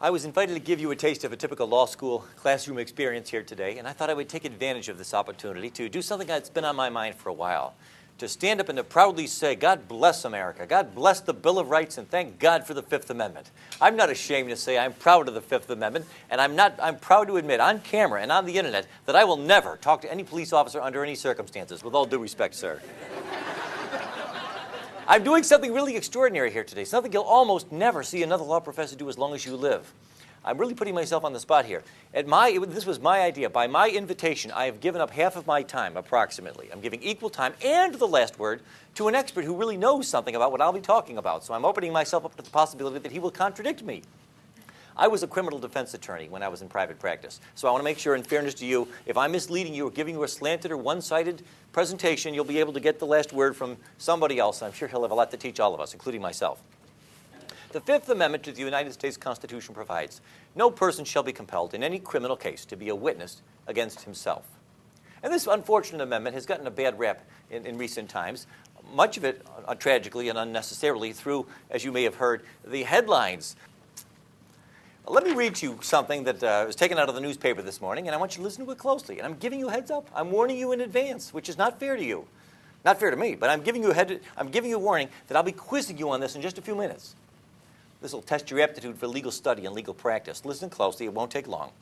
I was invited to give you a taste of a typical law school classroom experience here today, and I thought I would take advantage of this opportunity to do something that's been on my mind for a while. To stand up and to proudly say, God bless America, God bless the Bill of Rights, and thank God for the Fifth Amendment. I'm not ashamed to say I'm proud of the Fifth Amendment, and I'm proud to admit on camera and on the internet that I will never talk to any police officer under any circumstances, with all due respect, sir. I'm doing something really extraordinary here today, something you'll almost never see another law professor do as long as you live. I'm really putting myself on the spot here. This was my idea. By my invitation, I have given up half of my time, approximately. I'm giving equal time and the last word to an expert who really knows something about what I'll be talking about. So I'm opening myself up to the possibility that he will contradict me. I was a criminal defense attorney when I was in private practice. So I want to make sure, in fairness to you, if I'm misleading you or giving you a slanted or one-sided presentation, you'll be able to get the last word from somebody else. I'm sure he'll have a lot to teach all of us, including myself. The Fifth Amendment to the United States Constitution provides, no person shall be compelled in any criminal case to be a witness against himself. And this unfortunate amendment has gotten a bad rap in recent times, much of it tragically and unnecessarily through, as you may have heard, the headlines. Let me read you something that was taken out of the newspaper this morning, and I want you to listen to it closely. And I'm giving you a heads up. I'm warning you in advance, which is not fair to you. Not fair to me, but I'm giving you a warning that I'll be quizzing you on this in just a few minutes. This will test your aptitude for legal study and legal practice. Listen closely, it won't take long.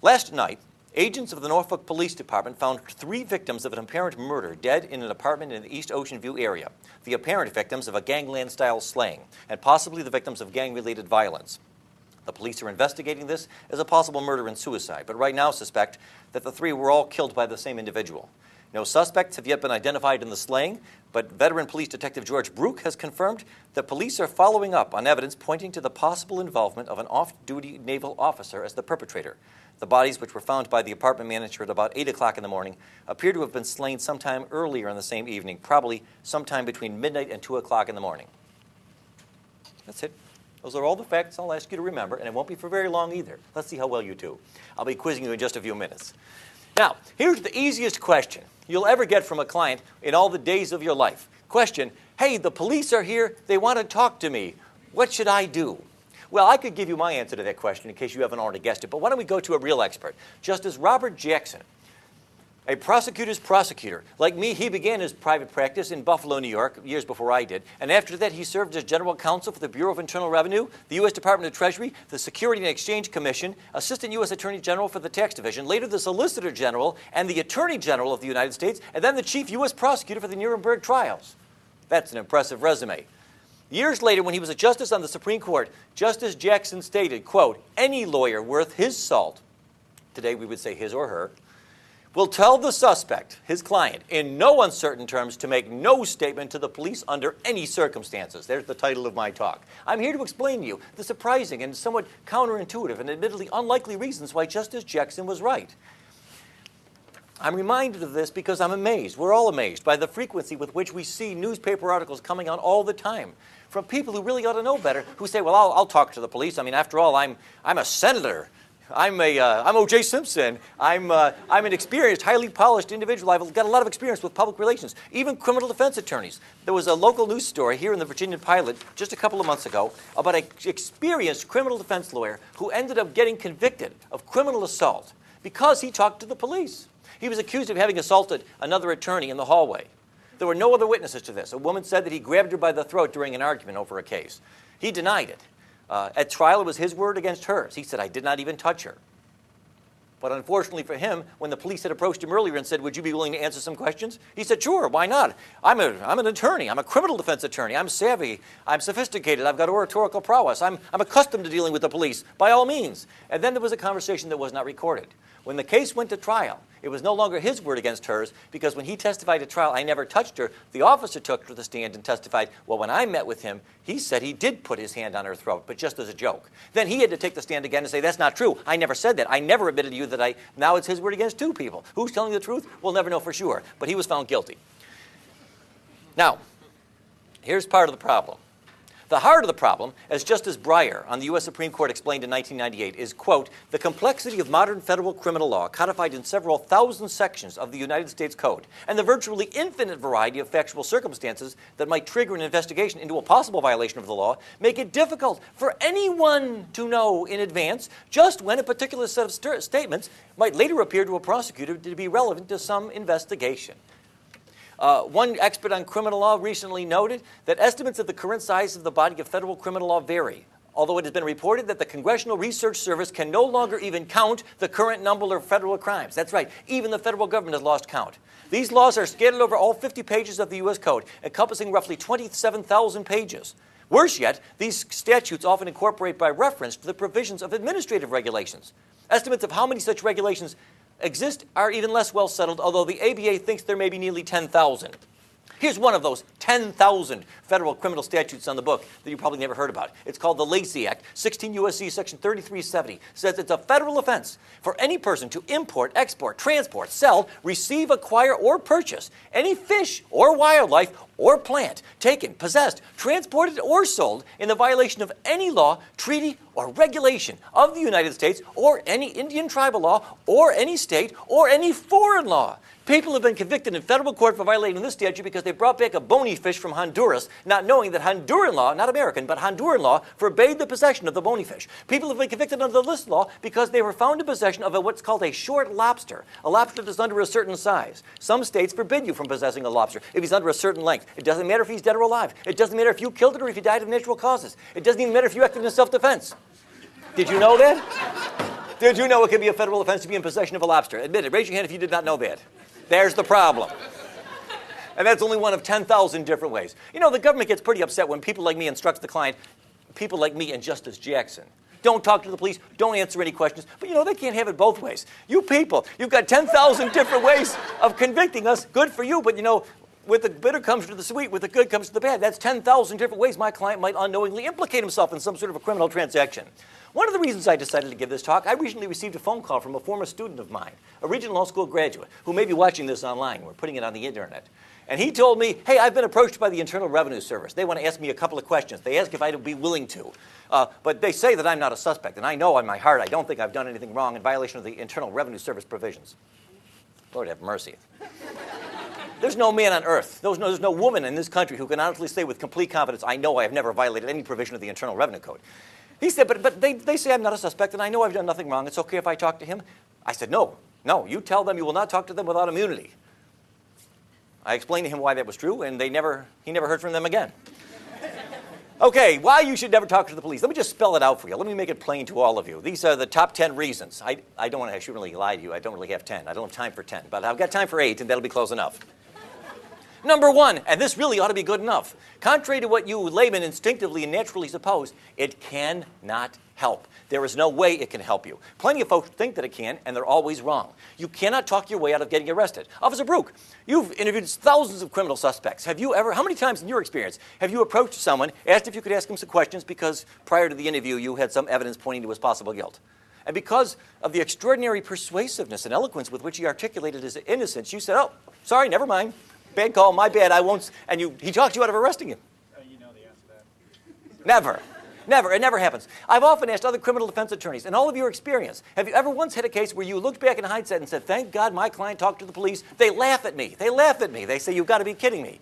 Last night, agents of the Norfolk Police Department found 3 victims of an apparent murder dead in an apartment in the East Ocean View area. The apparent victims of a gangland-style slaying, and possibly the victims of gang-related violence. The police are investigating this as a possible murder and suicide, but right now suspect that the 3 were all killed by the same individual. No suspects have yet been identified in the slaying, but veteran police detective George Brook has confirmed that police are following up on evidence pointing to the possible involvement of an off-duty naval officer as the perpetrator. The bodies, which were found by the apartment manager at about 8 o'clock in the morning, appear to have been slain sometime earlier in the same evening, probably sometime between midnight and 2 o'clock in the morning. That's it. Those are all the facts I'll ask you to remember, and it won't be for very long either. Let's see how well you do. I'll be quizzing you in just a few minutes. Now, here's the easiest question you'll ever get from a client in all the days of your life. Question, hey, the police are here. They want to talk to me. What should I do? Well, I could give you my answer to that question in case you haven't already guessed it, but why don't we go to a real expert? Justice Robert Jackson, a prosecutor's prosecutor. Like me, he began his private practice in Buffalo, New York, years before I did. And after that, he served as general counsel for the Bureau of Internal Revenue, the U.S. Department of Treasury, the Security and Exchange Commission, Assistant U.S. Attorney General for the Tax Division, later the Solicitor General and the Attorney General of the United States, and then the Chief U.S. Prosecutor for the Nuremberg trials. That's an impressive resume. Years later, when he was a justice on the Supreme Court, Justice Jackson stated, quote, any lawyer worth his salt, today we would say his or her, will tell the suspect, his client, in no uncertain terms to make no statement to the police under any circumstances. There's the title of my talk. I'm here to explain to you the surprising and somewhat counterintuitive and admittedly unlikely reasons why Justice Jackson was right. I'm reminded of this because I'm amazed, we're all amazed, by the frequency with which we see newspaper articles coming out all the time from people who really ought to know better, who say, well, I'll talk to the police. I mean, after all, I'm a senator. I'm O.J. Simpson. I'm an experienced, highly polished individual. I've got a lot of experience with public relations, even criminal defense attorneys. There was a local news story here in the Virginia Pilot just a couple of months ago about an experienced criminal defense lawyer who ended up getting convicted of criminal assault because he talked to the police. He was accused of having assaulted another attorney in the hallway. There were no other witnesses to this. A woman said that he grabbed her by the throat during an argument over a case. He denied it. At trial, it was his word against hers. He said, I did not even touch her. But unfortunately for him, when the police had approached him earlier and said, would you be willing to answer some questions? He said, sure, why not? I'm an attorney. I'm a criminal defense attorney. I'm savvy. I'm sophisticated. I've got oratorical prowess. I'm accustomed to dealing with the police, by all means. And then there was a conversation that was not recorded. When the case went to trial, it was no longer his word against hers, because when he testified at trial, I never touched her. The officer took her to the stand and testified, well, when I met with him, he said he did put his hand on her throat, but just as a joke. Then he had to take the stand again and say, that's not true. I never said that. I never admitted to you that now it's his word against 2 people. Who's telling the truth? We'll never know for sure. But he was found guilty. Now, here's part of the problem. The heart of the problem, as Justice Breyer on the U.S. Supreme Court explained in 1998, is, quote, the complexity of modern federal criminal law codified in several thousand sections of the United States Code and the virtually infinite variety of factual circumstances that might trigger an investigation into a possible violation of the law make it difficult for anyone to know in advance just when a particular set of statements might later appear to a prosecutor to be relevant to some investigation. One expert on criminal law recently noted that estimates of the current size of the body of federal criminal law vary, although it has been reported that the Congressional Research Service can no longer even count the current number of federal crimes. That's right, even the federal government has lost count. These laws are scattered over all 50 pages of the U.S. Code, encompassing roughly 27,000 pages. Worse yet, these statutes often incorporate by reference to the provisions of administrative regulations. Estimates of how many such regulations exist are even less well settled, although the ABA thinks there may be nearly 10,000. Here's one of those 10,000 federal criminal statutes on the book that you probably never heard about. It's called the Lacey Act. 16 U.S.C. Section 3370 says it's a federal offense for any person to import, export, transport, sell, receive, acquire, or purchase any fish or wildlife or plant taken, possessed, transported, or sold in the violation of any law, treaty, or regulation of the United States or any Indian tribal law or any state or any foreign law. People have been convicted in federal court for violating this statute because they brought back a bony fish from Honduras, not knowing that Honduran law, not American, but Honduran law, forbade the possession of the bony fish. People have been convicted under this law because they were found in possession of what's called a short lobster, a lobster that's under a certain size. Some states forbid you from possessing a lobster if he's under a certain length. It doesn't matter if he's dead or alive. It doesn't matter if you killed it or if you died of natural causes. It doesn't even matter if you acted in self-defense. Did you know that? Did you know it can be a federal offense to be in possession of a lobster? Admit it. Raise your hand if you did not know that. There's the problem. And that's only one of 10,000 different ways. You know, the government gets pretty upset when people like me instructs the client, people like me and Justice Jackson. Don't talk to the police, don't answer any questions. But you know, they can't have it both ways. You people, you've got 10,000 different ways of convicting us. Good for you, but you know, with the bitter comes to the sweet, with the good comes to the bad. That's 10,000 different ways my client might unknowingly implicate himself in some sort of a criminal transaction. One of the reasons I decided to give this talk, I recently received a phone call from a former student of mine, a Regent Law School graduate, who may be watching this online. We're putting it on the internet. And he told me, hey, I've been approached by the Internal Revenue Service. They want to ask me a couple of questions. They ask if I'd be willing to. But they say that I'm not a suspect. And I know in my heart I don't think I've done anything wrong in violation of the Internal Revenue Service provisions. Lord have mercy. There's no man on earth, there's no woman in this country who can honestly say with complete confidence, I know I have never violated any provision of the Internal Revenue Code. He said, but they say I'm not a suspect and I know I've done nothing wrong. It's okay if I talk to him? I said, no, you tell them you will not talk to them without immunity. I explained to him why that was true, and he never heard from them again. Okay, why you should never talk to the police. Let me just spell it out for you. Let me make it plain to all of you. These are the top 10 reasons. I shouldn't really lie to you. I don't really have 10. I don't have time for 10, but I've got time for 8, and that'll be close enough. Number 1, and this really ought to be good enough. Contrary to what you laymen instinctively and naturally suppose, it cannot help. There is no way it can help you. Plenty of folks think that it can, and they're always wrong. You cannot talk your way out of getting arrested. Officer Brook, you've interviewed thousands of criminal suspects. Have you ever, how many times in your experience, have you approached someone, asked if you could ask him some questions because prior to the interview you had some evidence pointing to his possible guilt? And because of the extraordinary persuasiveness and eloquence with which he articulated his innocence, you said, oh, sorry, never mind. Bad call, my bad, I won't. And he talked you out of arresting him. You know the answer to that. Never. Never. It never happens. I've often asked other criminal defense attorneys, in all of your experience, have you ever once had a case where you looked back in hindsight and said, thank God my client talked to the police? They laugh at me. They laugh at me. They say, you've got to be kidding me.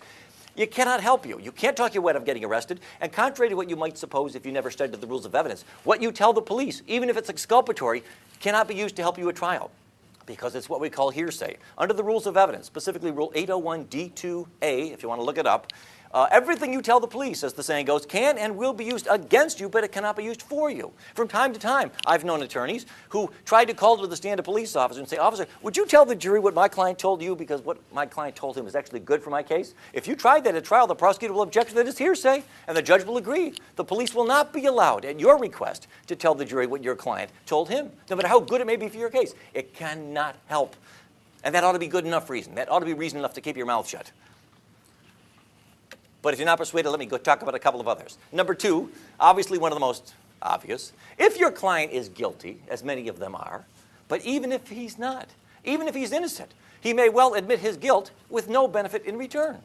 You cannot help you. You can't talk your way out of getting arrested. And contrary to what you might suppose if you never studied the rules of evidence, what you tell the police, even if it's exculpatory, cannot be used to help you at trial, because it's what we call hearsay. Under the rules of evidence, specifically Rule 801D2A, if you want to look it up, everything you tell the police, as the saying goes, can and will be used against you, but it cannot be used for you. From time to time, I've known attorneys who tried to call to the stand a police officer and say, officer, would you tell the jury what my client told you because what my client told him is actually good for my case? If you tried that at trial, the prosecutor will object that it's hearsay, and the judge will agree. The police will not be allowed, at your request, to tell the jury what your client told him, no matter how good it may be for your case. It cannot help. And that ought to be good enough reason. That ought to be reason enough to keep your mouth shut. But if you're not persuaded, let me go talk about a couple of others. Number 2, obviously one of the most obvious. If your client is guilty, as many of them are, but even if he's not, even if he's innocent, he may well admit his guilt with no benefit in return.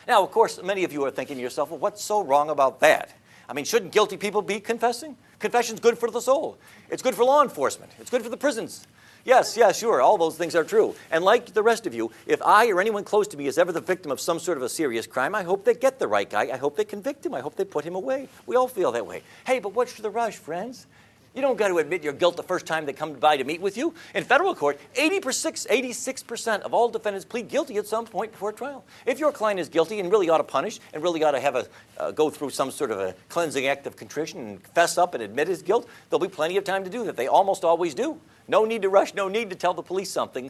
Now, of course, many of you are thinking to yourself, well, what's so wrong about that? I mean, shouldn't guilty people be confessing? Confession's good for the soul. It's good for law enforcement. It's good for the prisons. Yes, sure, all those things are true. And like the rest of you, if I or anyone close to me is ever the victim of some sort of a serious crime, I hope they get the right guy. I hope they convict him. I hope they put him away. We all feel that way. Hey, but what's the rush, friends? You don't got to admit your guilt the first time they come by to meet with you. In federal court, 86% of all defendants plead guilty at some point before trial. If your client is guilty and really ought to punish and really ought to have go through some sort of a cleansing act of contrition and fess up and admit his guilt, there'll be plenty of time to do that. They almost always do. No need to rush, no need to tell the police something.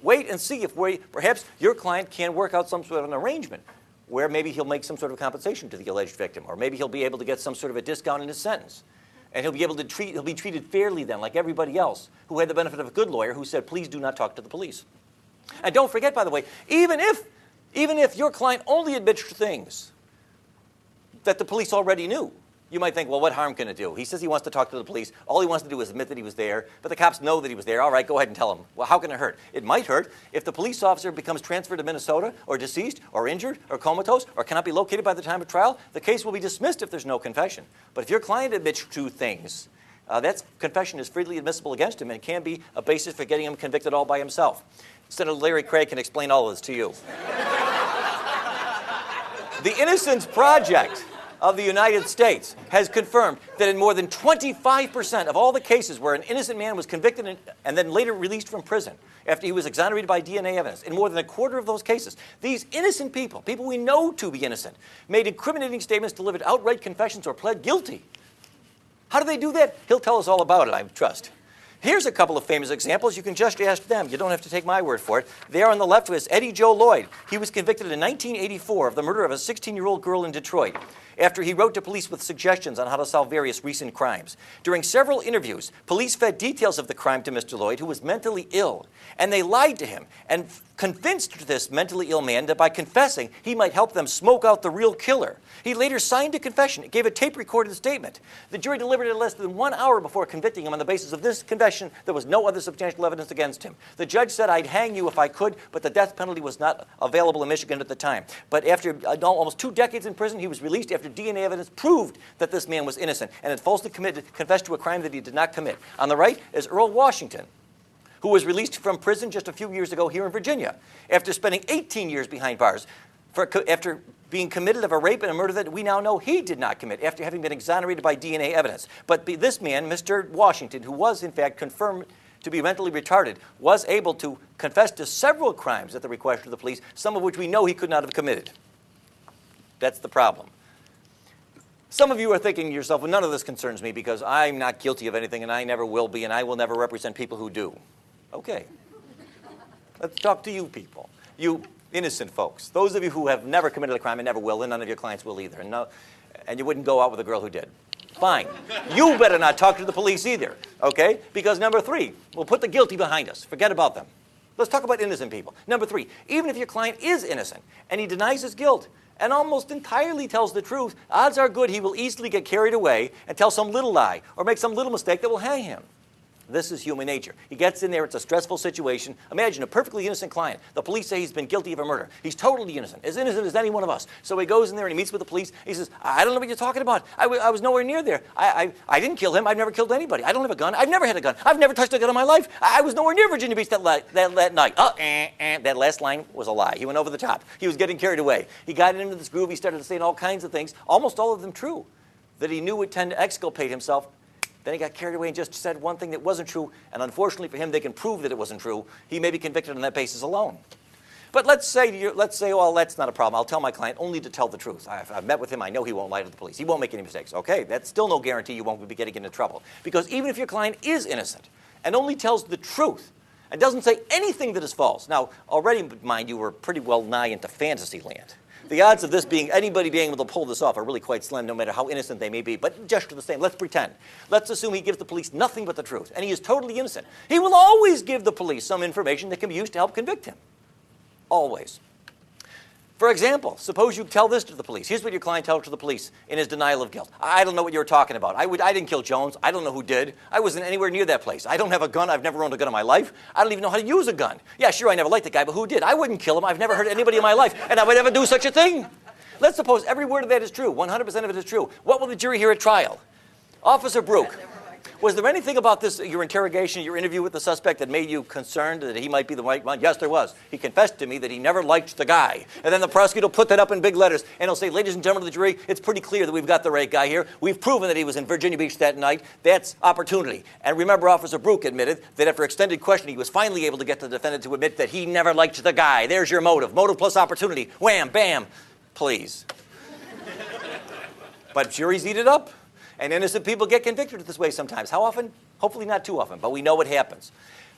Wait and see if perhaps your client can work out some sort of an arrangement where maybe he'll make some sort of compensation to the alleged victim, or maybe he'll be able to get some sort of a discount in his sentence. And he'll be treated fairly then, like everybody else who had the benefit of a good lawyer who said, please do not talk to the police. And don't forget, by the way, even if your client only admits to things that the police already knew, you might think, well, what harm can it do? He says he wants to talk to the police. All he wants to do is admit that he was there, but the cops know that he was there. All right, go ahead and tell him. Well, how can it hurt? It might hurt if the police officer becomes transferred to Minnesota, or deceased, or injured, or comatose, or cannot be located by the time of trial. The case will be dismissed if there's no confession. But if your client admits to things, that confession is freely admissible against him and can be a basis for getting him convicted all by himself. Senator Larry Craig can explain all of this to you. The Innocence Project of the United States has confirmed that in more than 25% of all the cases where an innocent man was convicted and then later released from prison after he was exonerated by DNA evidence, in more than a quarter of those cases, these innocent people we know to be innocent, made incriminating statements, delivered outright confessions, or pled guilty. How do they do that? He'll tell us all about it, I trust. Here's a couple of famous examples. You can just ask them. You don't have to take my word for it. There on the left was Eddie Joe Lloyd. He was convicted in 1984 of the murder of a 16-year-old girl in Detroit after he wrote to police with suggestions on how to solve various recent crimes. During several interviews, police fed details of the crime to Mr. Lloyd, who was mentally ill, and they lied to him and convinced this mentally ill man that by confessing, he might help them smoke out the real killer. He later signed a confession, gave a tape-recorded statement. The jury delivered it less than 1 hour before convicting him on the basis of this confession. There was no other substantial evidence against him. The judge said, I'd hang you if I could, but the death penalty was not available in Michigan at the time. But after almost 2 decades in prison, he was released after DNA evidence proved that this man was innocent and had falsely confessed to a crime that he did not commit. On the right is Earl Washington, who was released from prison just a few years ago here in Virginia after spending 18 years behind bars after being committed of a rape and a murder that we now know he did not commit after having been exonerated by DNA evidence. But this man, Mr. Washington, who was in fact confirmed to be mentally retarded, was able to confess to several crimes at the request of the police, some of which we know he could not have committed. That's the problem. Some of you are thinking to yourself, well, none of this concerns me because I'm not guilty of anything and I never will be and I will never represent people who do. Okay. Let's talk to you people, you innocent folks. Those of you who have never committed a crime and never will, and none of your clients will either. And you wouldn't go out with a girl who did. Fine. You better not talk to the police either, okay? Because number 3, we'll put the guilty behind us. Forget about them. Let's talk about innocent people. Number 3, even if your client is innocent and he denies his guilt and almost entirely tells the truth, odds are good he will easily get carried away and tell some little lie or make some little mistake that will hang him. This is human nature. He gets in there, it's a stressful situation. Imagine a perfectly innocent client. The police say he's been guilty of a murder. He's totally innocent as any one of us. So he goes in there and he meets with the police. He says, I don't know what you're talking about. I was nowhere near there. I didn't kill him. I've never killed anybody. I don't have a gun. I've never had a gun. I've never touched a gun in my life. I was nowhere near Virginia Beach that night. That last line was a lie. He went over the top. He was getting carried away. He got into this groove. He started saying all kinds of things, almost all of them true, that he knew would tend to exculpate himself. Then he got carried away and just said one thing that wasn't true, and unfortunately for him, they can prove that it wasn't true. He may be convicted on that basis alone. But let's say, well, that's not a problem. I'll tell my client only to tell the truth. I've met with him. I know he won't lie to the police. He won't make any mistakes. Okay, that's still no guarantee you won't be getting into trouble. Because even if your client is innocent and only tells the truth and doesn't say anything that is false. Now, already, mind you, we're pretty well nigh into fantasy land. The odds of anybody being able to pull this off are really quite slim, no matter how innocent they may be. But just the same, let's pretend. Let's assume he gives the police nothing but the truth, and he is totally innocent. He will always give the police some information that can be used to help convict him. Always. For example, suppose you tell this to the police. Here's what your client tells to the police in his denial of guilt. I don't know what you were talking about. I didn't kill Jones. I don't know who did. I wasn't anywhere near that place. I don't have a gun. I've never owned a gun in my life. I don't even know how to use a gun. Yeah, sure, I never liked the guy, but who did? I wouldn't kill him. I've never hurt anybody in my life, and I would never do such a thing. Let's suppose every word of that is true. 100% of it is true. What will the jury hear at trial? Officer Brook, was there anything about this, your interrogation, your interview with the suspect that made you concerned that he might be the right one? Yes, there was. He confessed to me that he never liked the guy. And then the prosecutor will put that up in big letters, and he'll say, ladies and gentlemen of the jury, it's pretty clear that we've got the right guy here. We've proven that he was in Virginia Beach that night. That's opportunity. And remember, Officer Brook admitted that after extended questioning, he was finally able to get the defendant to admit that he never liked the guy. There's your motive. Motive plus opportunity. Wham, bam, please. But juries eat it up. And innocent people get convicted this way sometimes. How often? Hopefully not too often, but we know what happens.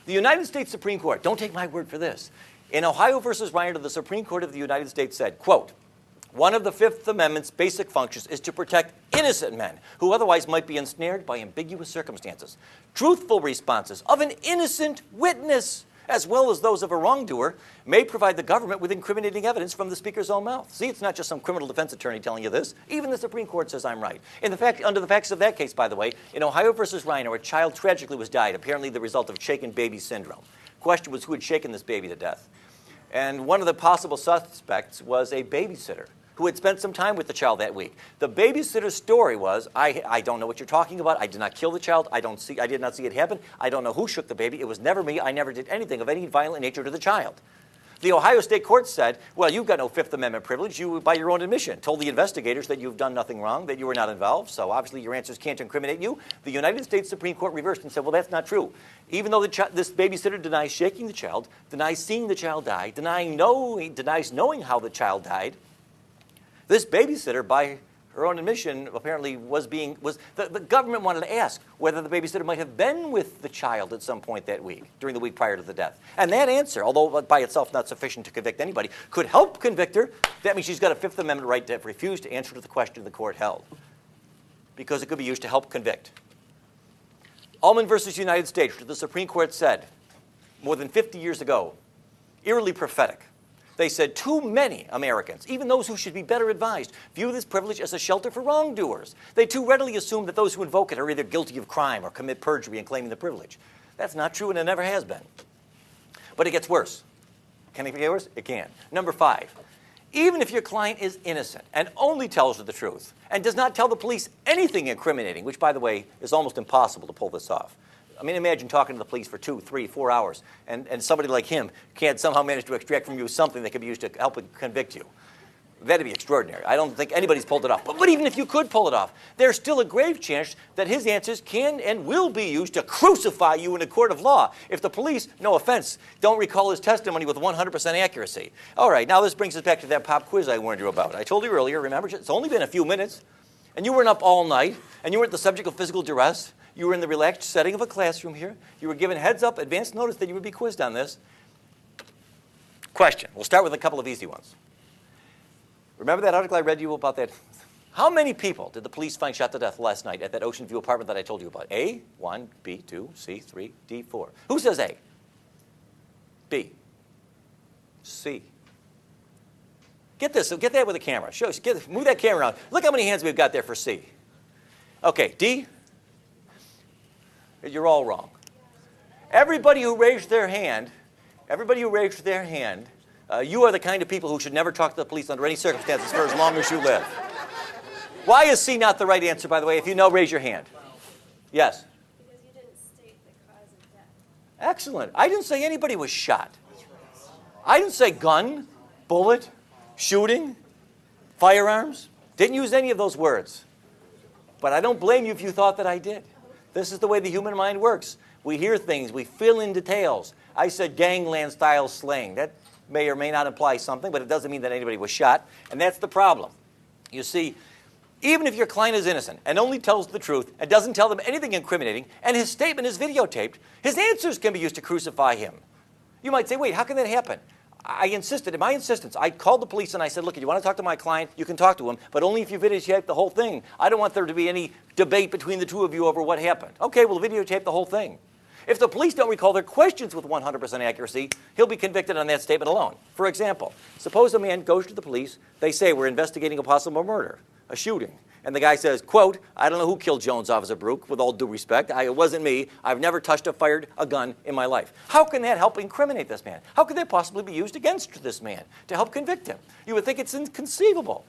The United States Supreme Court, don't take my word for this. In Ohio versus Reiner, the Supreme Court of the United States said, quote, one of the Fifth Amendment's basic functions is to protect innocent men who otherwise might be ensnared by ambiguous circumstances. Truthful responses of an innocent witness, as well as those of a wrongdoer, may provide the government with incriminating evidence from the speaker's own mouth. See, it's not just some criminal defense attorney telling you this. Even the Supreme Court says I'm right. Under the facts of that case, by the way, in Ohio versus Reiner, a child tragically was died, apparently the result of shaken baby syndrome. Question was who had shaken this baby to death. And one of the possible suspects was a babysitter who had spent some time with the child that week. The babysitter's story was, I don't know what you're talking about. I did not kill the child. I did not see it happen. I don't know who shook the baby. It was never me. I never did anything of any violent nature to the child. The Ohio State Court said, well, you've got no Fifth Amendment privilege. You, by your own admission, told the investigators that you've done nothing wrong, that you were not involved, so obviously your answers can't incriminate you. The United States Supreme Court reversed and said, well, that's not true. Even though this babysitter denies shaking the child, denies seeing the child die, denies knowing how the child died, this babysitter, by her own admission, apparently the government wanted to ask whether the babysitter might have been with the child at some point that week, during the week prior to the death. And that answer, although by itself not sufficient to convict anybody, could help convict her. That means she's got a Fifth Amendment right to refuse to answer to the question the court held, because it could be used to help convict. Ullman versus United States, the Supreme Court said more than 50 years ago, eerily prophetic. They said too many Americans, even those who should be better advised, view this privilege as a shelter for wrongdoers. They too readily assume that those who invoke it are either guilty of crime or commit perjury in claiming the privilege. That's not true, and it never has been. But it gets worse. Can it get worse? It can. Number 5, even if your client is innocent and only tells the truth and does not tell the police anything incriminating, which, by the way, is almost impossible to pull this off. I mean, imagine talking to the police for 2, 3, 4 hours, and somebody like him can't somehow manage to extract from you something that could be used to help convict you. That'd be extraordinary. I don't think anybody's pulled it off. But even if you could pull it off, there's still a grave chance that his answers can and will be used to crucify you in a court of law if the police, no offense, don't recall his testimony with 100% accuracy. All right, now this brings us back to that pop quiz I warned you about. I told you earlier, remember, it's only been a few minutes, and you weren't up all night, and you weren't the subject of physical duress. You were in the relaxed setting of a classroom here. You were given heads up, advance notice that you would be quizzed on this. Question. We'll start with a couple of easy ones. Remember that article I read you about that? How many people did the police find shot to death last night at that Ocean View apartment that I told you about? A, 1, B, 2, C, 3, D, 4. Who says A? B. C. Get this. Get that with the camera. Move that camera around. Look how many hands we've got there for C. Okay, D. You're all wrong. Everybody who raised their hand, you are the kind of people who should never talk to the police under any circumstances for as long as you live. Why is C not the right answer, by the way? If you know, raise your hand. Yes? Because you didn't state the cause of death. Excellent. I didn't say anybody was shot. I didn't say gun, bullet, shooting, firearms. Didn't use any of those words. But I don't blame you if you thought that I did. This is the way the human mind works. We hear things. We fill in details. I said gangland-style slaying. That may or may not imply something, but it doesn't mean that anybody was shot. And that's the problem. You see, even if your client is innocent and only tells the truth and doesn't tell them anything incriminating, and his statement is videotaped, his answers can be used to crucify him. You might say, wait, how can that happen? I insisted, at my insistence, I called the police and I said, look, if you want to talk to my client, you can talk to him, but only if you videotape the whole thing. I don't want there to be any debate between the two of you over what happened. Okay, we'll videotape the whole thing. If the police don't recall their questions with 100% accuracy, he'll be convicted on that statement alone. For example, suppose a man goes to the police. They say, we're investigating a possible murder, a shooting. And the guy says, quote, I don't know who killed Jones, Officer Brook, with all due respect. It wasn't me. I've never touched or fired a gun in my life. How can that help incriminate this man? How could that possibly be used against this man to help convict him? You would think it's inconceivable.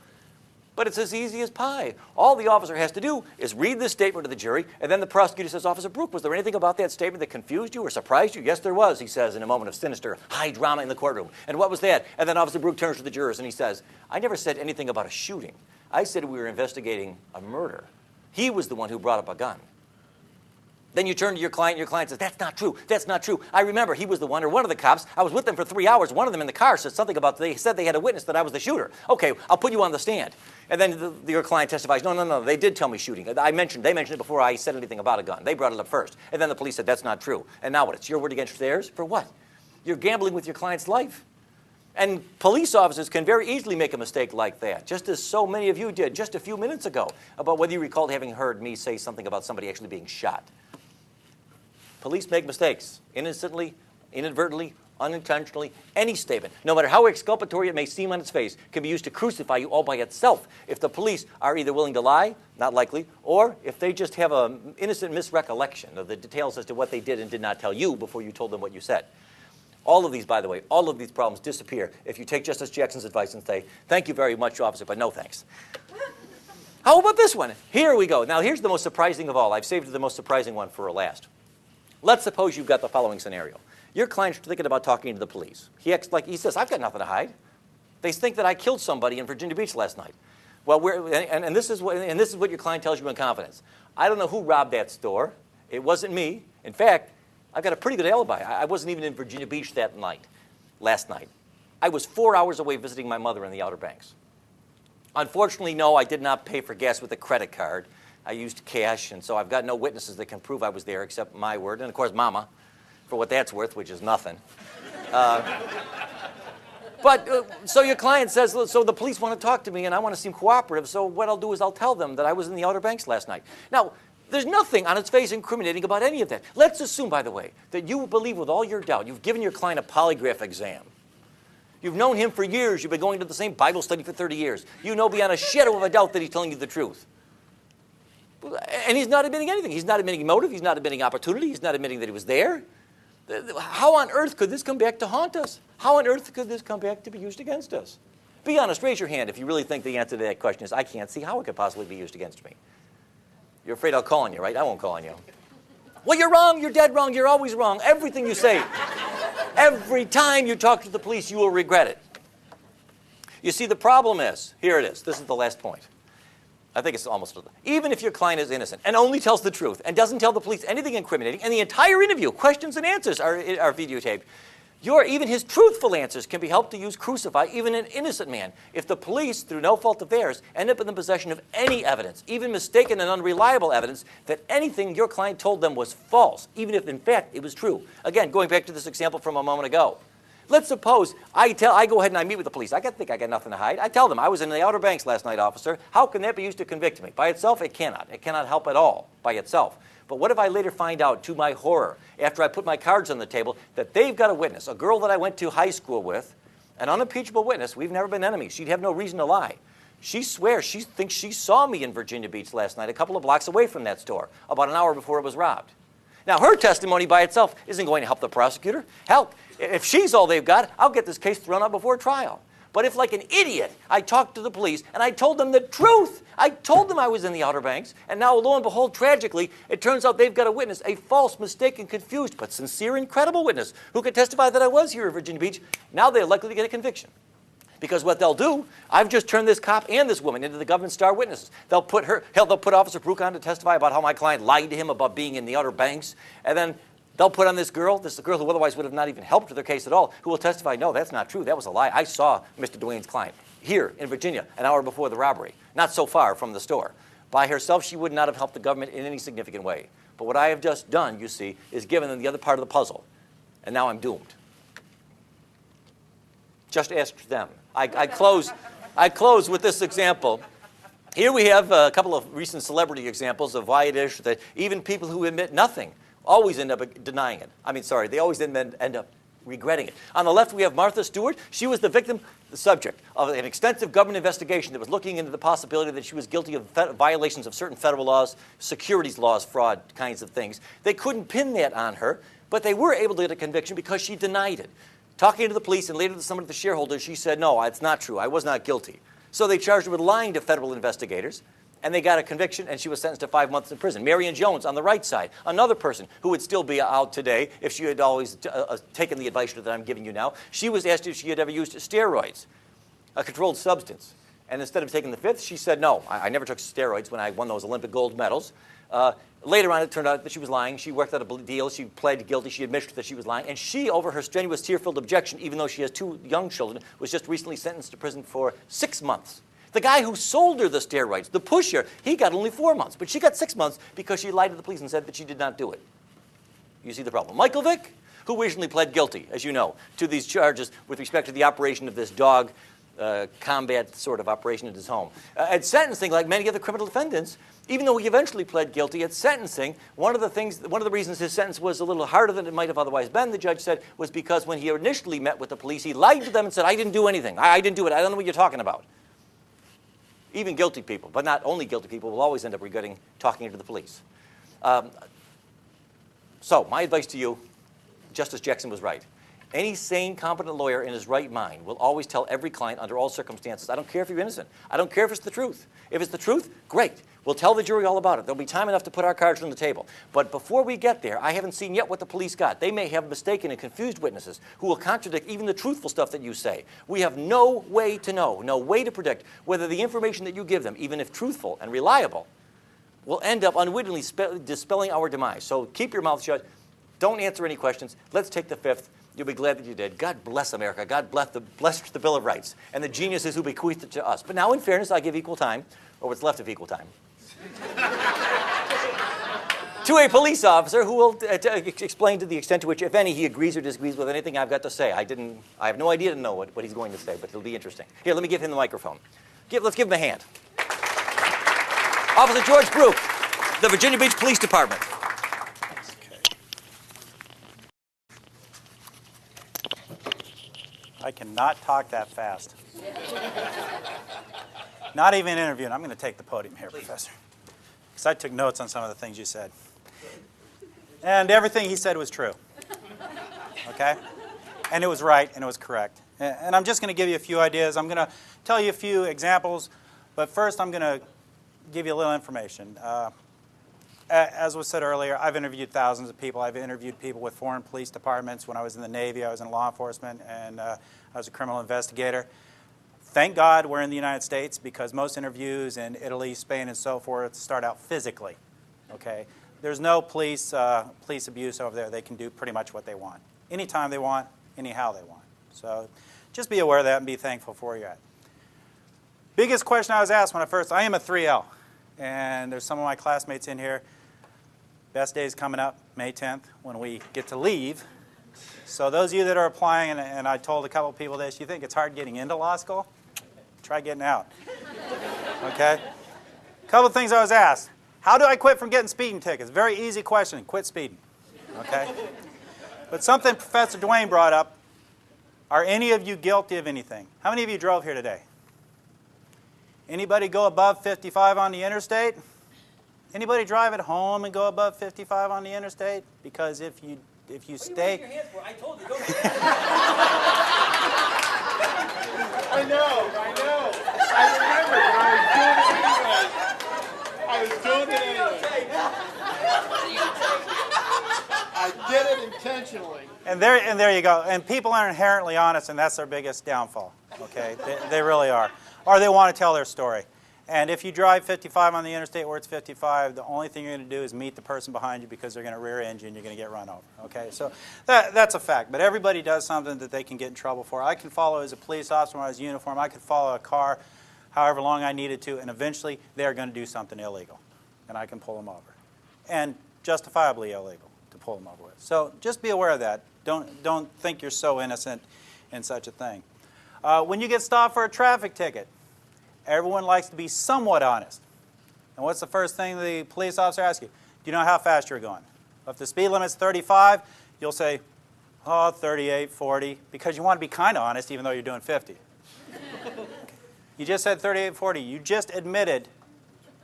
But it's as easy as pie. All the officer has to do is read this statement to the jury, and then the prosecutor says, Officer Brook, was there anything about that statement that confused you or surprised you? Yes, there was, he says in a moment of sinister, high drama in the courtroom. And what was that? And then Officer Brook turns to the jurors and he says, I never said anything about a shooting. I said we were investigating a murder. He was the one who brought up a gun. Then you turn to your client, and your client says, that's not true, that's not true. I remember he was the one, or one of the cops. I was with them for 3 hours. One of them in the car said something about, they said they had a witness that I was the shooter. Okay, I'll put you on the stand. And then your client testifies, no, they did tell me shooting. They mentioned it before I said anything about a gun. They brought it up first. And then the police said, that's not true. And now what? It's your word against theirs? For what? You're gambling with your client's life. And police officers can very easily make a mistake like that, just as so many of you did just a few minutes ago, about whether you recalled having heard me say something about somebody actually being shot. Police make mistakes, innocently, inadvertently, unintentionally. Any statement, no matter how exculpatory it may seem on its face, can be used to crucify you all by itself if the police are either willing to lie, not likely, or if they just have an innocent misrecollection of the details as to what they did and did not tell you before you told them what you said. All of these, by the way, all of these problems disappear if you take Justice Jackson's advice and say, thank you very much, officer, but no thanks. How about this one? Here we go. Now, here's the most surprising of all. I've saved the most surprising one for last. Let's suppose you've got the following scenario. Your client's thinking about talking to the police. He acts like, he says, I've got nothing to hide. They think that I killed somebody in Virginia Beach last night. Well, this is what your client tells you in confidence. I don't know who robbed that store. It wasn't me. In fact, I've got a pretty good alibi. I wasn't even in Virginia Beach that night, last night. I was 4 hours away visiting my mother in the Outer Banks. Unfortunately, no, I did not pay for gas with a credit card. I used cash, and so I've got no witnesses that can prove I was there except my word, and of course, Mama, for what that's worth, which is nothing. So your client says, so the police want to talk to me, and I want to seem cooperative, so what I'll do is I'll tell them that I was in the Outer Banks last night. Now, there's nothing on its face incriminating about any of that. Let's assume, by the way, that you believe with all your doubt. You've given your client a polygraph exam. You've known him for years. You've been going to the same Bible study for 30 years. You know beyond a shadow of a doubt that he's telling you the truth. And he's not admitting anything. He's not admitting motive. He's not admitting opportunity. He's not admitting that he was there. How on earth could this come back to haunt us? How on earth could this come back to be used against us? Be honest. Raise your hand if you really think the answer to that question is, I can't see how it could possibly be used against me. You're afraid I'll call on you, right? I won't call on you. Well, you're wrong. You're dead wrong. You're always wrong. Everything you say, every time you talk to the police, you will regret it. You see, the problem is, here it is. This is the last point. I think it's almost, even if your client is innocent and only tells the truth and doesn't tell the police anything incriminating, and the entire interview, questions and answers are videotaped, even his truthful answers can be helped to use crucify even an innocent man if the police, through no fault of theirs, end up in the possession of any evidence, even mistaken and unreliable evidence, that anything your client told them was false, even if in fact it was true. Again, going back to this example from a moment ago. Let's suppose I go ahead and I meet with the police. I think I got nothing to hide. I tell them I was in the Outer Banks last night, officer. How can that be used to convict me? By itself, it cannot. It cannot help at all by itself. But what if I later find out, to my horror, after I put my cards on the table, that they've got a witness, a girl that I went to high school with, an unimpeachable witness. We've never been enemies. She'd have no reason to lie. She swears she thinks she saw me in Virginia Beach last night, a couple of blocks away from that store, about an hour before it was robbed. Now, her testimony by itself isn't going to help the prosecutor. Hell, if she's all they've got, I'll get this case thrown out before trial. But if, like an idiot, I talked to the police and I told them the truth, I told them I was in the Outer Banks, and now, lo and behold, tragically, it turns out they've got a witness, a false, mistaken, confused, but sincere and credible witness who could testify that I was here in Virginia Beach. Now they're likely to get a conviction. Because what they'll do, I've just turned this cop and this woman into the government star witnesses. They'll put Officer Brook on to testify about how my client lied to him about being in the Outer Banks, and then they'll put on this girl who otherwise would have not even helped with their case at all, who will testify, no, that's not true. That was a lie. I saw Mr. Duane's client here in Virginia an hour before the robbery, not so far from the store. By herself, she would not have helped the government in any significant way. But what I have just done, you see, is given them the other part of the puzzle. And now I'm doomed. Just ask them. I close with this example. Here we have a couple of recent celebrity examples of why it is that even people who admit nothing always end up denying it. I mean, sorry, they always end up regretting it. On the left, we have Martha Stewart. She was the victim, the subject of an extensive government investigation that was looking into the possibility that she was guilty of violations of certain federal laws, securities laws, fraud kinds of things. They couldn't pin that on her, but they were able to get a conviction because she denied it. Talking to the police and later to some of the shareholders, she said, no, it's not true. I was not guilty. So they charged her with lying to federal investigators, and they got a conviction, and she was sentenced to 5 months in prison. Marion Jones, on the right side, another person who would still be out today if she had always taken the advice that I'm giving you now. She was asked if she had ever used steroids, a controlled substance. And instead of taking the fifth, she said, no, I never took steroids when I won those Olympic gold medals. Later on, it turned out that she was lying. She worked out a deal. She pled guilty. She admitted that she was lying. And she, over her strenuous, tear-filled objection, even though she has 2 young children, was just recently sentenced to prison for 6 months. The guy who sold her the steroids, the pusher, he got only 4 months. But she got 6 months because she lied to the police and said that she did not do it. You see the problem. Michael Vick, who recently pled guilty, as you know, to these charges with respect to the operation of this dog combat sort of operation at his home. At sentencing, like many other criminal defendants, even though he eventually pled guilty at sentencing, one of the reasons his sentence was a little harder than it might have otherwise been, the judge said, was because when he initially met with the police, he lied to them and said, I didn't do anything. I didn't do it. I don't know what you're talking about. Even guilty people, but not only guilty people, will always end up regretting talking to the police. So my advice to you, Justice Jackson was right. Any sane, competent lawyer in his right mind will always tell every client under all circumstances, I don't care if you're innocent. I don't care if it's the truth. If it's the truth, great. We'll tell the jury all about it. There'll be time enough to put our cards on the table. But before we get there, I haven't seen yet what the police got. They may have mistaken and confused witnesses who will contradict even the truthful stuff that you say. We have no way to know, no way to predict whether the information that you give them, even if truthful and reliable, will end up unwittingly dispelling our demise. So keep your mouth shut. Don't answer any questions. Let's take the fifth. You'll be glad that you did. God bless America. God bless the Bill of Rights and the geniuses who bequeathed it to us. But now, in fairness, I give equal time, or what's left of equal time, to a police officer who will explain to the extent to which, if any, he agrees or disagrees with anything I've got to say. I have no idea to know what he's going to say, but it'll be interesting. Here, let me give him the microphone. Let's give him a hand. Officer George Brook, the Virginia Beach Police Department. I cannot talk that fast. Not even interviewing. I'm going to take the podium here, Professor. Because I took notes on some of the things you said. And everything he said was true. Okay? And it was right, and it was correct. And I'm just going to give you a few ideas. I'm going to tell you a few examples. But first, I'm going to give you a little information. As was said earlier, I've interviewed thousands of people. I've interviewed people with foreign police departments. When I was in the Navy, I was in law enforcement, and I was a criminal investigator. Thank God we're in the United States, because most interviews in Italy, Spain, and so forth start out physically. Okay? There's no police abuse over there. They can do pretty much what they want. Anytime they want, anyhow they want. So just be aware of that and be thankful for where you're at. Biggest question I was asked when I am a 3L, and there's some of my classmates in here. Best day is coming up, May 10th, when we get to leave. So those of you that are applying, and I told a couple people this, you think it's hard getting into law school? Try getting out. Okay? A couple of things I was asked. How do I quit from getting speeding tickets? Very easy question. Quit speeding. Okay? But something Professor Dwayne brought up, are any of you guilty of anything? How many of you drove here today? Anybody go above 55 on the interstate? Anybody drive at home and go above 55 on the interstate? Because if you stay... What are you waving your hands for? I told you, go I know. I remember, but I was doing it anyway. I did it intentionally. And there you go. And people are inherently honest, and that's their biggest downfall. Okay, they really are. Or they want to tell their story. And if you drive 55 on the interstate where it's 55, the only thing you're going to do is meet the person behind you, because they're going to rear end you and you're going to get run over. Okay, so that's a fact. But everybody does something that they can get in trouble for. I can follow as a police officer when I was in uniform. I could follow a car however long I needed to, and eventually they're going to do something illegal, and I can pull them over, and justifiably illegal to pull them over with. So just be aware of that. Don't think you're so innocent in such a thing. When you get stopped for a traffic ticket, everyone likes to be somewhat honest. And what's the first thing the police officer asks you? Do you know how fast you're going? If the speed limit's 35, you'll say, oh, 38, 40, because you want to be kind of honest even though you're doing 50. You just said 38, 40. You just admitted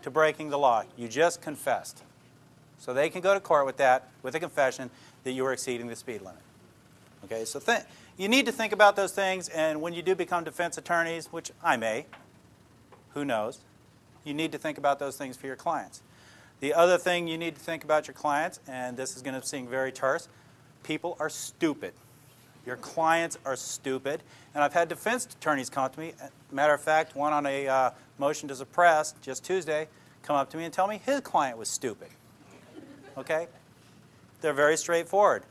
to breaking the law. You just confessed. So they can go to court with that, with a confession that you were exceeding the speed limit. Okay, so you need to think about those things, and when you do become defense attorneys, which I may, who knows, you need to think about those things for your clients. The other thing you need to think about your clients, and this is going to seem very terse, people are stupid. Your clients are stupid. And I've had defense attorneys come up to me. Matter of fact, one on a motion to suppress just Tuesday come up to me and tell me his client was stupid. Okay? They're very straightforward.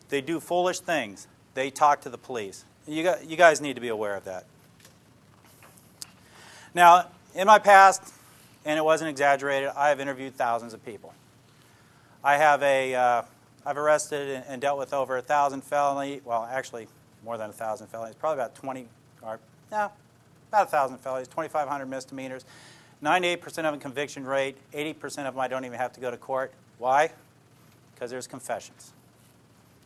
They do foolish things. They talk to the police. You guys need to be aware of that. Now, in my past, and it wasn't exaggerated, I have interviewed thousands of people. I've arrested and dealt with over 1,000 felonies. Well, actually, more than 1,000 felonies. Probably about 20, or no, about 1,000 felonies, 2,500 misdemeanors. 98% of them conviction rate. 80% of them I don't even have to go to court. Why? Because there's confessions.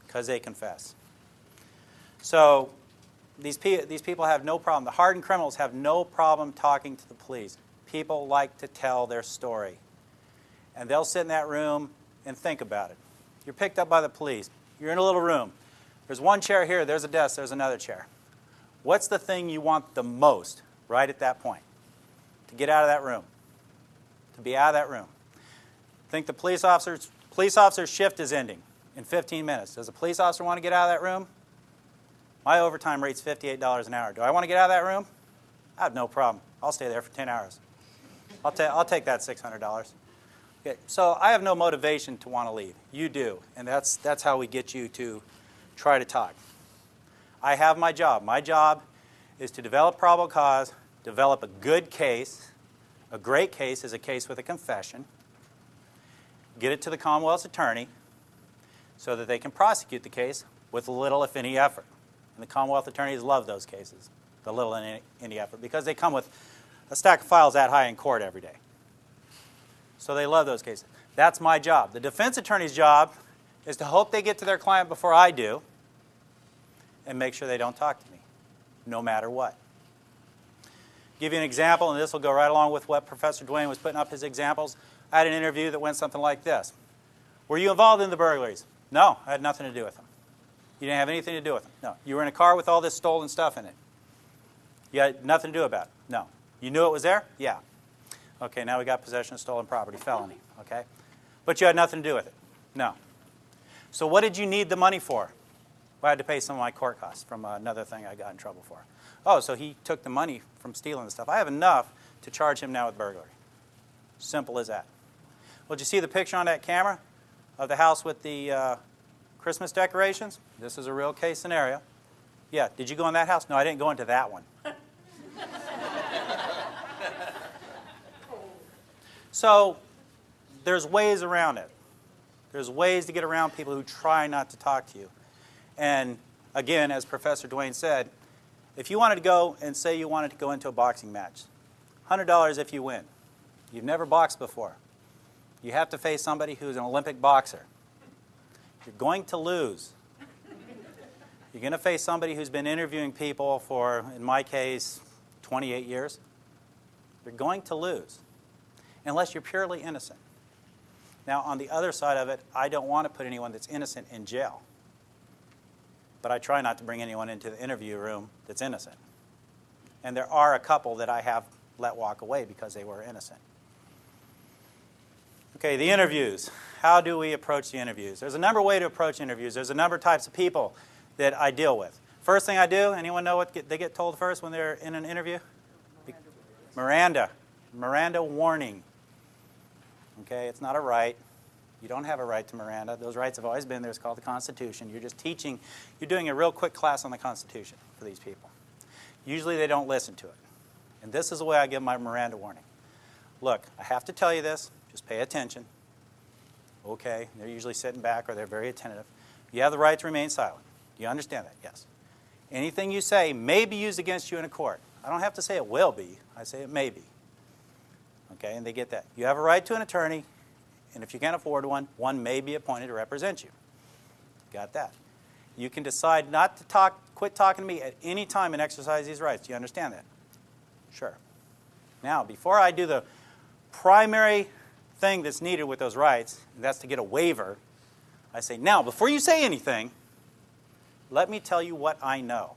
Because they confess. So these people have no problem. The hardened criminals have no problem talking to the police. People like to tell their story. And they'll sit in that room and think about it. You're picked up by the police. You're in a little room. There's one chair here. There's a desk. There's another chair. What's the thing you want the most right at that point? To get out of that room. To be out of that room. Think the police officer's shift is ending in 15 minutes. Does a police officer want to get out of that room? My overtime rate's $58 an hour. Do I want to get out of that room? I have no problem. I'll stay there for 10 hours. I'll take that $600. Okay, so I have no motivation to want to leave. You do, and that's how we get you to try to talk. I have my job. My job is to develop probable cause, develop a good case. A great case is a case with a confession. Get it to the Commonwealth's attorney so that they can prosecute the case with little, if any, effort. And the Commonwealth attorneys love those cases, the little and any effort, because they come with a stack of files that high in court every day. So they love those cases. That's my job. The defense attorney's job is to hope they get to their client before I do and make sure they don't talk to me, no matter what. Give you an example, and this will go right along with what Professor Dwayne was putting up his examples. I had an interview that went something like this. Were you involved in the burglaries? No, I had nothing to do with them. You didn't have anything to do with them? No. You were in a car with all this stolen stuff in it? You had nothing to do about it? No. You knew it was there? Yeah. Okay, now we got possession of stolen property, felony, okay? But you had nothing to do with it? No. So what did you need the money for? Well, I had to pay some of my court costs from another thing I got in trouble for. Oh, so he took the money from stealing the stuff. I have enough to charge him now with burglary. Simple as that. Well, did you see the picture on that camera of the house with the Christmas decorations? This is a real case scenario. Yeah, did you go in that house? No, I didn't go into that one. So there's ways around it. There's ways to get around people who try not to talk to you. And again, as Professor Dwayne said, if you wanted to go and say you wanted to go into a boxing match, $100 if you win. You've never boxed before. You have to face somebody who's an Olympic boxer. You're going to lose. You're going to face somebody who's been interviewing people for, in my case, 28 years. You're going to lose, unless you're purely innocent. Now, on the other side of it, I don't want to put anyone that's innocent in jail. But I try not to bring anyone into the interview room that's innocent. And there are a couple that I have let walk away because they were innocent. Okay, the interviews. How do we approach the interviews? There's a number of ways to approach interviews. There's a number of types of people that I deal with. First thing I do, anyone know what they get told first when they're in an interview? Miranda. Miranda warning. Okay, it's not a right. You don't have a right to Miranda. Those rights have always been there. It's called the Constitution. You're just teaching. You're doing a real quick class on the Constitution for these people. Usually they don't listen to it. And this is the way I give my Miranda warning. Look, I have to tell you this. Just pay attention. Okay, they're usually sitting back or they're very attentive. You have the right to remain silent. Do you understand that? Yes. Anything you say may be used against you in a court. I don't have to say it will be. I say it may be. Okay, and they get that. You have a right to an attorney, And if you can't afford one, one may be appointed to represent you. Got that? You can decide not to quit talking to me at any time and exercise these rights. Do you understand that? Sure. Now, before I do the primary thing that's needed with those rights, that's to get a waiver, I say, now, before you say anything, let me tell you what I know.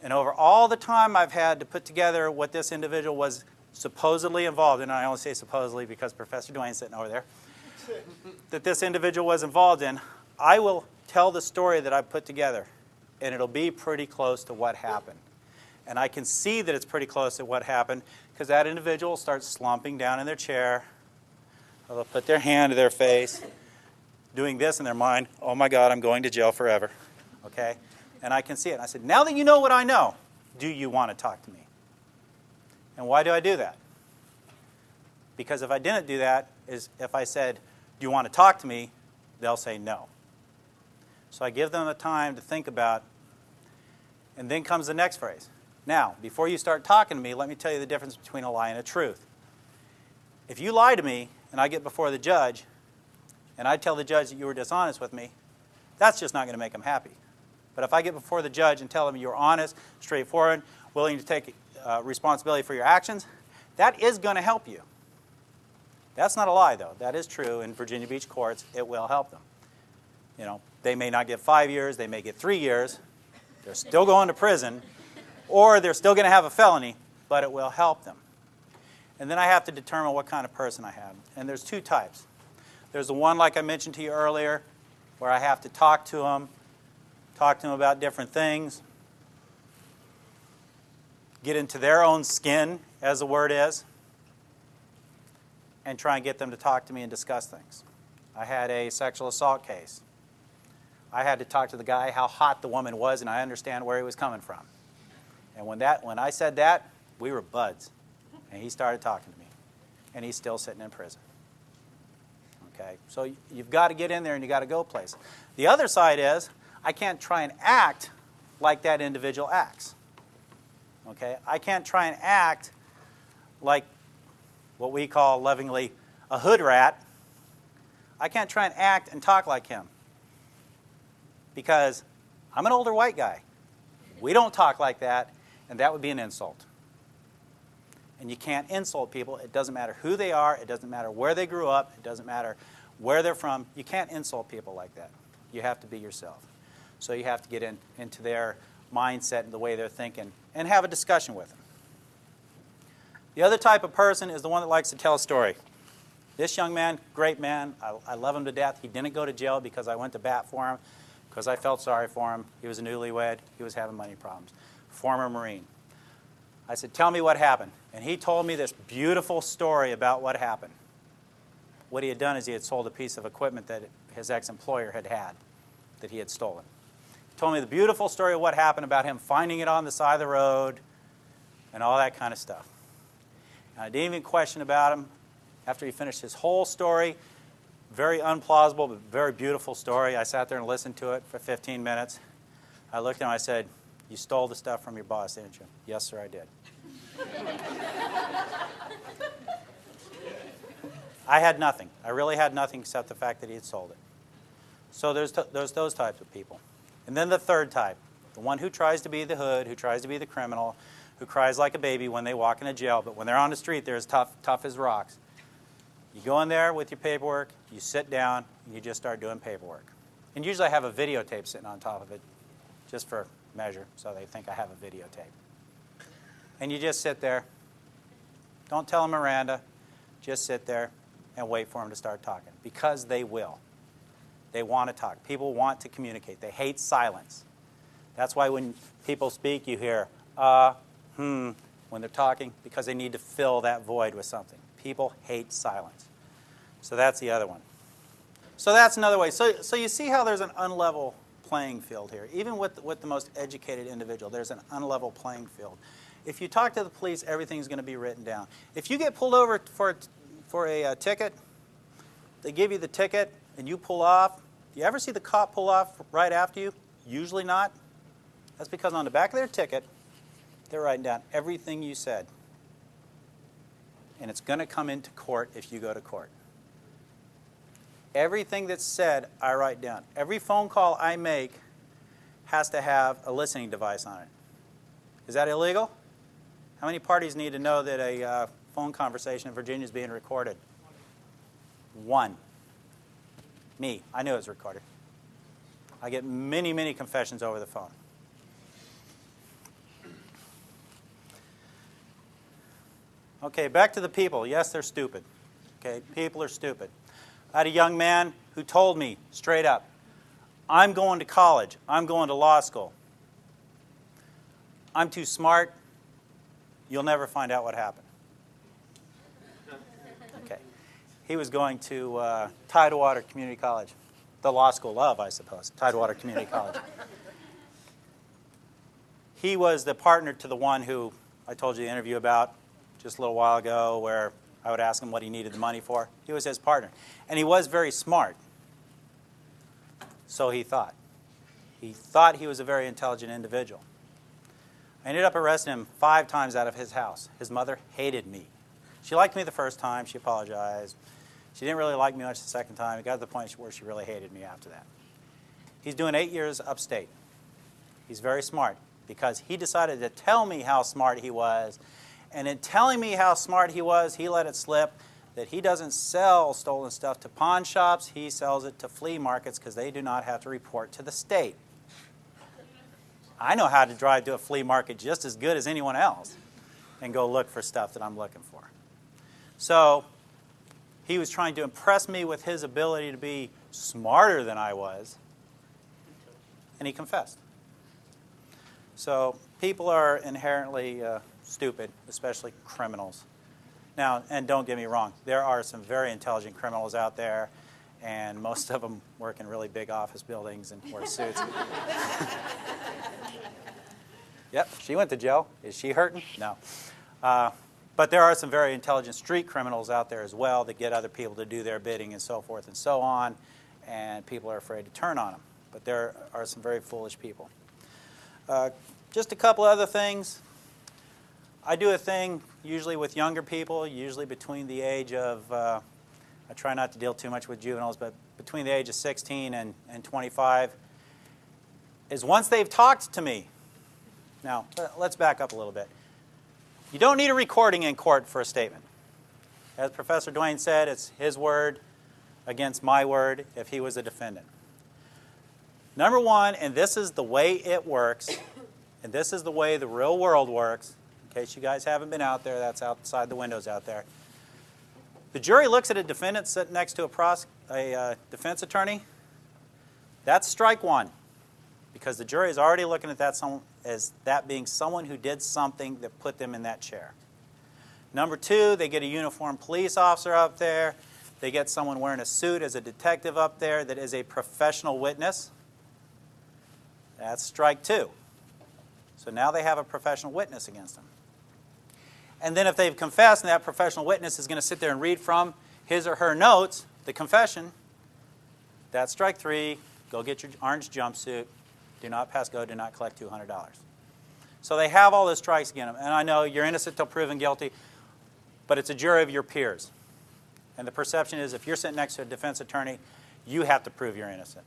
And over all the time I've had to put together what this individual was supposedly involved in, and I only say supposedly because Professor Duane's sitting over there, that this individual was involved in, I will tell the story that I've put together, and it'll be pretty close to what happened. And I can see that it's pretty close to what happened because that individual starts slumping down in their chair, or they'll put their hand to their face, doing this in their mind, oh my God, I'm going to jail forever, okay? And I can see it. And I said, now that you know what I know, do you want to talk to me? And why do I do that? Because if I didn't do that, is if I said, do you want to talk to me, they'll say no. So I give them the time to think about, and then comes the next phrase. Now, before you start talking to me, let me tell you the difference between a lie and a truth. If you lie to me, and I get before the judge, and I tell the judge that you were dishonest with me, that's just not going to make him happy. But if I get before the judge and tell him you're honest, straightforward, willing to take responsibility for your actions, that is going to help you. That's not a lie, though. That is true in Virginia Beach courts. It will help them. You know, they may not get 5 years. They may get 3 years. They're still going to prison, or they're still going to have a felony, but it will help them. And then I have to determine what kind of person I have. And there's two types. There's the one, like I mentioned to you earlier, where I have to talk to them about different things, get into their own skin, as the word is, and try and get them to talk to me and discuss things. I had a sexual assault case. I had to talk to the guy how hot the woman was, and I understand where he was coming from. And when I said that, we were buds. And he started talking to me. And he's still sitting in prison. Okay? So you've got to get in there and you've got to go places. The other side is, I can't try and act like that individual acts. Okay? I can't try and act like what we call lovingly a hood rat. I can't try and act and talk like him. Because I'm an older white guy. We don't talk like that, and that would be an insult. And you can't insult people. It doesn't matter who they are. It doesn't matter where they grew up. It doesn't matter where they're from. You can't insult people like that. You have to be yourself. So you have to get into their mindset and the way they're thinking and have a discussion with them. The other type of person is the one that likes to tell a story. This young man, great man. I love him to death. He didn't go to jail because I went to bat for him, because I felt sorry for him. He was a newlywed. He was having money problems. Former Marine. I said, tell me what happened. And he told me this beautiful story about what happened. What he had done is he had sold a piece of equipment that his ex-employer had that he had stolen. He told me the beautiful story of what happened about him finding it on the side of the road and all that kind of stuff. And I didn't even question about him. After he finished his whole story, very unplausible but very beautiful story, I sat there and listened to it for 15 minutes. I looked at him and I said, you stole the stuff from your boss, didn't you? Yes, sir, I did. I had nothing. I really had nothing except the fact that he had sold it. So there's those types of people. And then the third type, the one who tries to be the hood, who tries to be the criminal, who cries like a baby when they walk into jail, but when they're on the street, they're as tough as rocks. You go in there with your paperwork, you sit down, and you just start doing paperwork. And usually I have a videotape sitting on top of it, just for measure, so they think I have a videotape. And you just sit there. Don't tell them Miranda. Just sit there and wait for them to start talking, because they will. They want to talk. People want to communicate. They hate silence. That's why when people speak, you hear, when they're talking, because they need to fill that void with something. People hate silence. So that's the other one. So that's another way. So you see how there's an unlevel playing field here. Even with the most educated individual, there's an unlevel playing field. If you talk to the police, everything's going to be written down. If you get pulled over for a ticket, they give you the ticket, and you pull off. Do you ever see the cop pull off right after you? Usually not. That's because on the back of their ticket, they're writing down everything you said. And it's going to come into court if you go to court. Everything that's said, I write down. Every phone call I make has to have a listening device on it. Is that illegal? How many parties need to know that a phone conversation in Virginia is being recorded? One. Me. I knew it was recorded. I get many, many confessions over the phone. Okay, back to the people. Yes, they're stupid. Okay, people are stupid. I had a young man who told me straight up, I'm going to college. I'm going to law school. I'm too smart. You'll never find out what happened. Okay. He was going to Tidewater Community College. The law school of, I suppose. Tidewater Community College. He was the partner to the one who I told you the interview about just a little while ago, where I would ask him what he needed the money for. He was his partner. And he was very smart. So he thought. He thought he was a very intelligent individual. I ended up arresting him 5 times out of his house. His mother hated me. She liked me the first time. She apologized. She didn't really like me much the second time. It got to the point where she really hated me after that. He's doing 8 years upstate. He's very smart because he decided to tell me how smart he was. And in telling me how smart he was, he let it slip that he doesn't sell stolen stuff to pawn shops. He sells it to flea markets because they do not have to report to the state. I know how to drive to a flea market just as good as anyone else and go look for stuff that I'm looking for. So he was trying to impress me with his ability to be smarter than I was, and he confessed. So people are inherently stupid, especially criminals. Now, and don't get me wrong, there are some very intelligent criminals out there, and most of them work in really big office buildings and wear suits. Yep, she went to jail. Is she hurting? No. But there are some very intelligent street criminals out there as well that get other people to do their bidding and so forth and so on, and people are afraid to turn on them. But there are some very foolish people. Just a couple other things. I do a thing usually with younger people, usually between the age of, I try not to deal too much with juveniles, but between the age of 16 and 25, is once they've talked to me. Now, let's back up a little bit. You don't need a recording in court for a statement. As Professor Duane said, it's his word against my word if he was a defendant. Number one, and this is the way it works, and this is the way the real world works, in case you guys haven't been out there, that's outside the windows out there. The jury looks at a defendant sitting next to a defense attorney. That's strike one, because the jury is already looking at that as that being someone who did something that put them in that chair. Number two, they get a uniformed police officer up there. They get someone wearing a suit as a detective up there that is a professional witness. That's strike two. So now they have a professional witness against them. And then if they've confessed and that professional witness is going to sit there and read from his or her notes, the confession, that's strike three. Go get your orange jumpsuit. Do not pass go. Do not collect $200. So they have all those strikes against them. And I know you're innocent till proven guilty, but it's a jury of your peers. And the perception is if you're sitting next to a defense attorney, you have to prove you're innocent.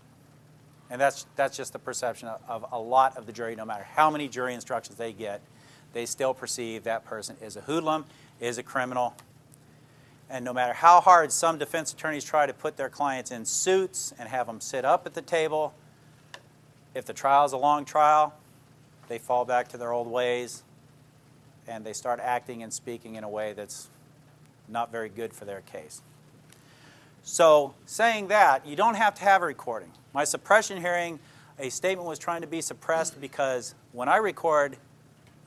And that's just the perception of a lot of the jury. No matter how many jury instructions they get, they still perceive that person is a hoodlum, is a criminal. And no matter how hard some defense attorneys try to put their clients in suits and have them sit up at the table, if the trial is a long trial, they fall back to their old ways and they start acting and speaking in a way that's not very good for their case. So saying that, you don't have to have a recording. My suppression hearing, a statement was trying to be suppressed because when I record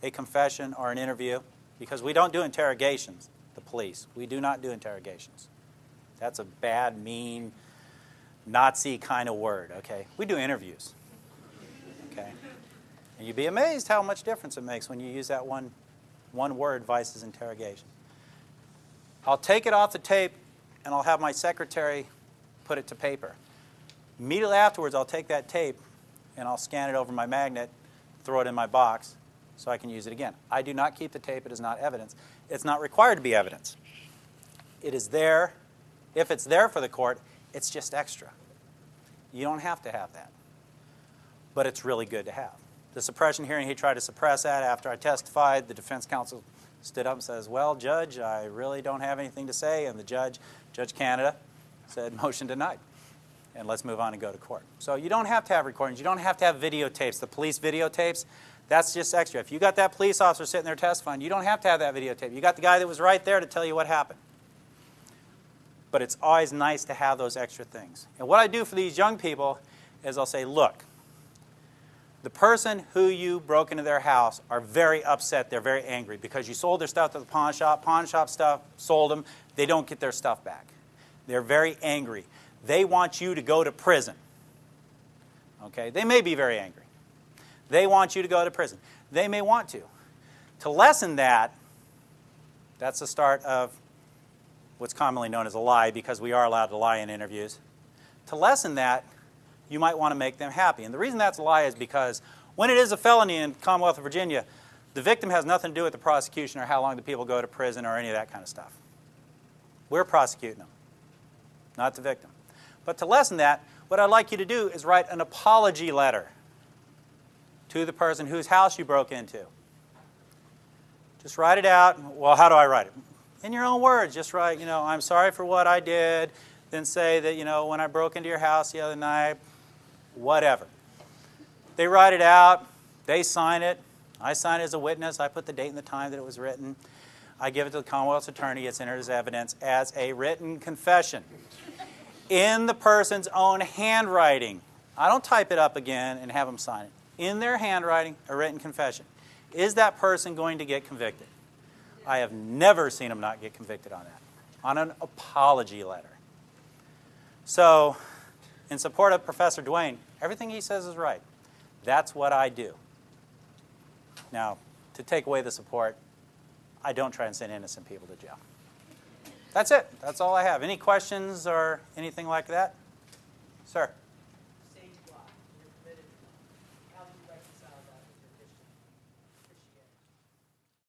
a confession or an interview, because we don't do interrogations, the police. We do not do interrogations. That's a bad, mean, Nazi kind of word, okay? We do interviews, okay? And you'd be amazed how much difference it makes when you use that one word versus interrogation. I'll take it off the tape and I'll have my secretary put it to paper. Immediately afterwards, I'll take that tape and I'll scan it over my magnet, throw it in my box so I can use it again. I do not keep the tape. It is not evidence. It's not required to be evidence. It is there. If it's there for the court, It's just extra. You don't have to have that. But it's really good to have. The suppression hearing, he tried to suppress that. After I testified, the defense counsel stood up and says, well, Judge, I really don't have anything to say. And the Judge Canada, said, motion denied. And let's move on and go to court. So you don't have to have recordings. You don't have to have videotapes. The police videotapes, that's just extra. If you got that police officer sitting there testifying, you don't have to have that videotape. You got the guy that was right there to tell you what happened. But it's always nice to have those extra things. And what I do for these young people is I'll say, look, the person who you broke into their house are very upset. They're very angry because you sold their stuff to the pawn shop. Pawn shop stuff, sold them. They don't get their stuff back. They're very angry. They want you to go to prison. Okay? They may be very angry. They want you to go to prison. They may want to. To lessen that, that's the start of what's commonly known as a lie, because we are allowed to lie in interviews. To lessen that, you might want to make them happy. And the reason that's a lie is because when it is a felony in the Commonwealth of Virginia, the victim has nothing to do with the prosecution or how long the people go to prison or any of that kind of stuff. We're prosecuting them, not the victim. But to lessen that, what I'd like you to do is write an apology letter to the person whose house you broke into. Just write it out. Well, how do I write it? In your own words. Just write, I'm sorry for what I did. Then say that, when I broke into your house the other night, whatever. They write it out. They sign it. I sign it as a witness. I put the date and the time that it was written. I give it to the Commonwealth's attorney. It's entered as evidence as a written confession in the person's own handwriting. I don't type it up again and have them sign it. In their handwriting, a written confession. Is that person going to get convicted? I have never seen them not get convicted on that, on an apology letter. So, in support of Professor Duane, everything he says is right. That's what I do. Now, to take away the support, I don't try and send innocent people to jail. That's it. That's all I have. Any questions or anything like that? Sir?